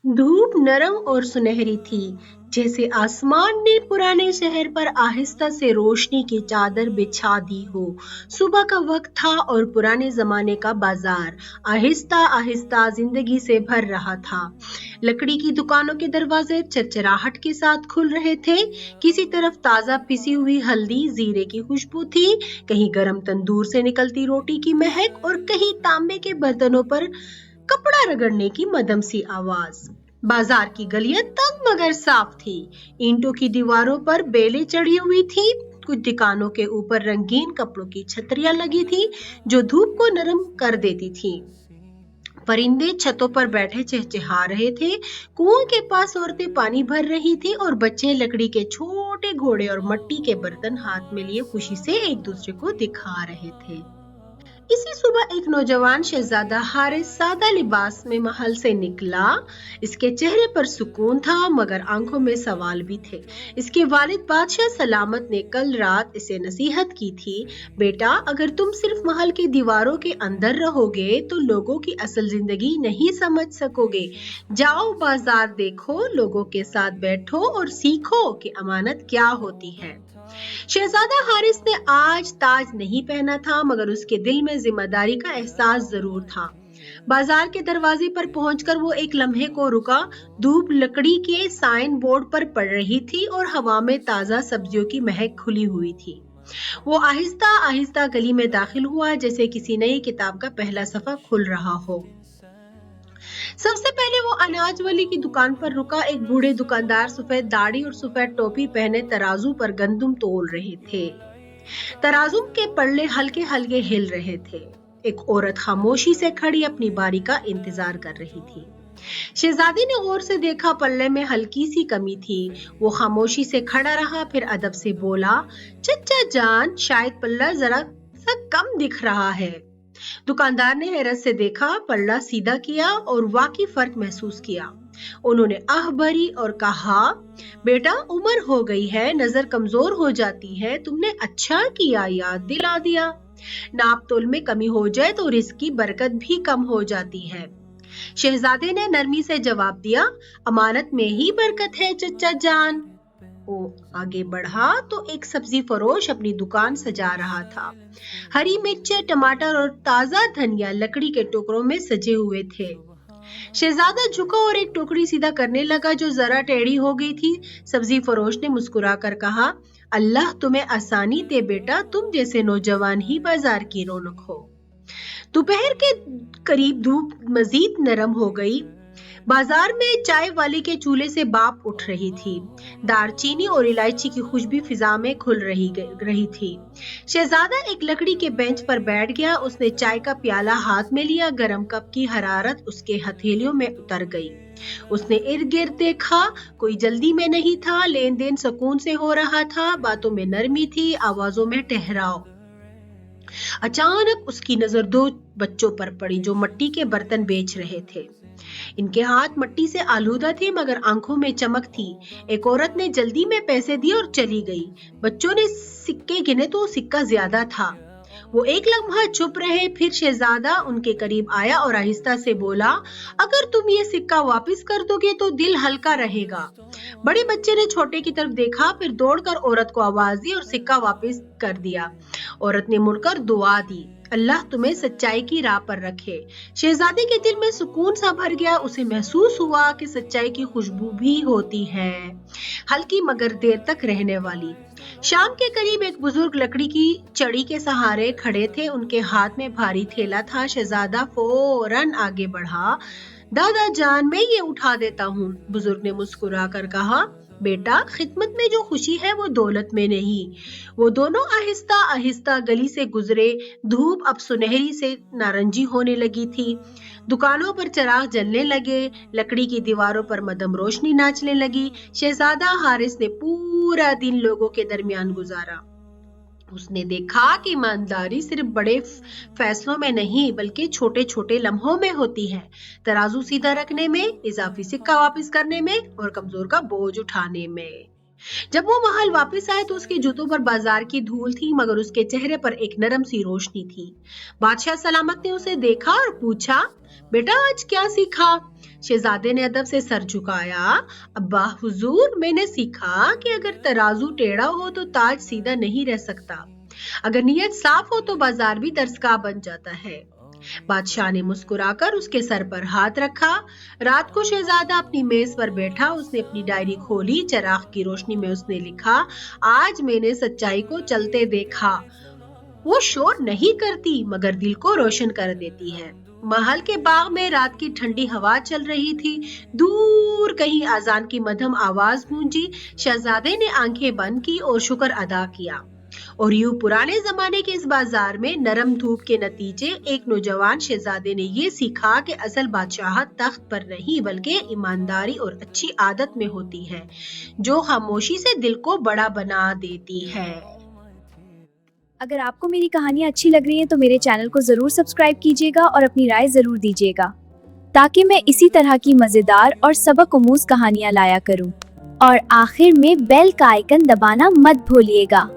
धूप नरम और सुनहरी थी, जैसे आसमान ने पुराने शहर पर आहिस्ता से रोशनी की चादर बिछा दी हो। सुबह का वक्त था और पुराने जमाने का बाजार आहिस्ता आहिस्ता जिंदगी से भर रहा था। लकड़ी की दुकानों के दरवाजे चरचराहट के साथ खुल रहे थे। किसी तरफ ताजा पिसी हुई हल्दी जीरे की खुशबू थी, कहीं गरम तंदूर से निकलती रोटी की महक और कहीं तांबे के बर्तनों पर कपड़ा रगड़ने की मदम सी आवाज। बाजार की गलियां तंग मगर साफ थी। ईंटों की दीवारों पर बेलें चढ़ी हुई थी। कुछ दुकानों के ऊपर रंगीन कपड़ों की छतरियां लगी थी जो धूप को नरम कर देती थी। परिंदे छतों पर बैठे चहचहा रहे थे। कुओं के पास औरतें पानी भर रही थी और बच्चे लकड़ी के छोटे घोड़े और मिट्टी के बर्तन हाथ में लिए खुशी से एक दूसरे को दिखा रहे थे। इसी सुबह एक नौजवान शहजादा हारिस सादा लिबास में महल से निकला। इसके चेहरे पर सुकून था मगर आंखों में सवाल भी थे। इसके वालिद बादशाह सलामत ने कल रात इसे नसीहत की थी, बेटा अगर तुम सिर्फ महल की दीवारों के अंदर रहोगे तो लोगों की असल जिंदगी नहीं समझ सकोगे। जाओ बाजार देखो, लोगों के साथ बैठो और सीखो कि अमानत क्या होती है। शहजादा हारिस ने आज ताज नहीं पहना था मगर उसके दिल में जिम्मेदारी का एहसास जरूर था। बाजार के दरवाजे पर पहुंचकर वो एक लम्हे को रुका। धूप लकड़ी के साइन बोर्ड पर पड़ रही थी और हवा में ताजा सब्जियों की महक खुली हुई थी। वो आहिस्ता आहिस्ता गली में दाखिल हुआ जैसे किसी नई किताब का पहला सफा खुल रहा हो। सबसे पहले वो अनाज वाली की दुकान पर रुका। एक बूढ़े दुकानदार सफेद दाढ़ी और सफेद टोपी पहने तराजू पर गंदुम तोल रहे थे। तराजू के पल्ले हल्के हल्के हिल रहे थे। एक औरत खामोशी से खड़ी अपनी बारी का इंतजार कर रही थी। शहजादी ने गौर से देखा, पल्ले में हल्की सी कमी थी। वो खामोशी से खड़ा रहा, फिर अदब से बोला, चचा जान शायद पल्ला जरा सा कम दिख रहा है। दुकानदार ने हैरत से देखा, पल्ला सीधा किया और वाकई फर्क महसूस किया। उन्होंने आह भरी और कहा, बेटा उम्र हो गई है, नजर कमजोर हो जाती है, तुमने अच्छा किया याद दिला दिया। नाप तोल में कमी हो जाए तो रिस्क की बरकत भी कम हो जाती है। शहजादे ने नरमी से जवाब दिया, अमानत में ही बरकत है चचा जान। वो आगे बढ़ा तो एक सब्जी फरोश अपनी दुकान सजा रहा था। हरी मिर्च, टमाटर और ताजा धनिया लकड़ी के टुकड़ों में सजे हुए थे। शहजादा झुका और एक टोकरी सीधा करने लगा जो जरा टेढ़ी हो गई थी। सब्जी फरोश ने मुस्कुरा कर कहा, अल्लाह तुम्हें आसानी दे बेटा, तुम जैसे नौजवान ही बाजार की रौनक हो। दोपहर के करीब धूप मजीद नरम हो गई। बाजार में चाय वाले के चूल्हे से भाप उठ रही थी। दालचीनी और इलायची की खुशबू फिजा में खुल रही थी। शहजादा एक लकड़ी के बेंच पर बैठ गया। उसने चाय का प्याला हाथ में लिया। गर्म कप की हरारत उसके हथेलियों में उतर गई। उसने इर्द गिर्द देखा, कोई जल्दी में नहीं था। लेन देन सुकून से हो रहा था। बातों में नरमी थी, आवाजों में ठहराव। अचानक उसकी नजर दो बच्चों पर पड़ी जो मिट्टी के बर्तन बेच रहे थे। इनके हाथ मिट्टी से आलूदा थे मगर आंखों में चमक थी। एक औरत ने जल्दी में पैसे दिए और चली गई। बच्चों ने सिक्के गिने तो सिक्का ज्यादा था। वो एक लम्हा चुप रहे, फिर शहजादा उनके करीब आया और आहिस्ता से बोला, अगर तुम ये सिक्का वापस कर दोगे तो दिल हल्का रहेगा। बड़े बच्चे ने छोटे की तरफ देखा, फिर दौड़कर औरत को आवाज दी और सिक्का वापस कर दिया। औरत ने मुड़कर दुआ दी, अल्लाह तुम्हें सच्चाई की राह पर रखे। शहजादे के दिल में सुकून सा भर गया। उसे महसूस हुआ कि सच्चाई की खुशबू भी होती है, हल्की मगर देर तक रहने वाली। शाम के करीब एक बुजुर्ग लकड़ी की चड़ी के सहारे खड़े थे। उनके हाथ में भारी थैला था। शहजादा फौरन आगे बढ़ा, दादा जान मैं ये उठा देता हूँ। बुजुर्ग ने मुस्कुरा कर कहा, बेटा खिदमत में जो खुशी है वो दौलत में नहीं। वो दोनों आहिस्ता आहिस्ता गली से गुजरे। धूप अब सुनहरी से नारंगी होने लगी थी। दुकानों पर चिराग जलने लगे। लकड़ी की दीवारों पर मदम रोशनी नाचने लगी। शहजादा हारिस ने पूरा दिन लोगों के दरमियान गुजारा। उसने देखा कि ईमानदारी सिर्फ बड़े फैसलों में नहीं बल्कि छोटे छोटे लम्हों में होती है। तराजू सीधा रखने में, इजाफी सिक्का वापस करने में और कमजोर का बोझ उठाने में। जब वो महल वापस आए तो उसके जूतों पर बाजार की धूल थी, मगर उसके चेहरे पर एक नरम सी रोशनी थी। बादशाह सलामत ने उसे देखा और पूछा, बेटा आज क्या सीखा? शहजादे ने अदब से सर झुकाया। अब्बा हुजूर, मैंने सीखा कि अगर तराजू टेढ़ा हो तो ताज सीधा नहीं रह सकता। अगर नीयत साफ हो तो बाजार भी दरसगाह बन जाता है। बादशाह ने मुस्कुराकर उसके सर पर हाथ रखा। रात को शहजादा अपनी मेज पर बैठा, उसने अपनी डायरी खोली। चराग की रोशनी में उसने लिखा, आज मैंने सच्चाई को चलते देखा। वो शोर नहीं करती मगर दिल को रोशन कर देती है। महल के बाग में रात की ठंडी हवा चल रही थी। दूर कहीं अजान की मध्यम आवाज गूंजी। शहजादे ने आंखें बंद की और शुक्र अदा किया। और यूं पुराने जमाने के इस बाजार में नरम धूप के नतीजे एक नौजवान शहजादे ने ये सीखा कि असल बादशाहत तख्त पर नहीं बल्कि ईमानदारी और अच्छी आदत में होती है, जो खामोशी से दिल को बड़ा बना देती है। अगर आपको मेरी कहानियाँ अच्छी लग रही हैं तो मेरे चैनल को ज़रूर सब्सक्राइब कीजिएगा और अपनी राय ज़रूर दीजिएगा, ताकि मैं इसी तरह की मज़ेदार और सबक आमूज़ कहानियाँ लाया करूँ। और आखिर में बेल का आइकन दबाना मत भूलिएगा।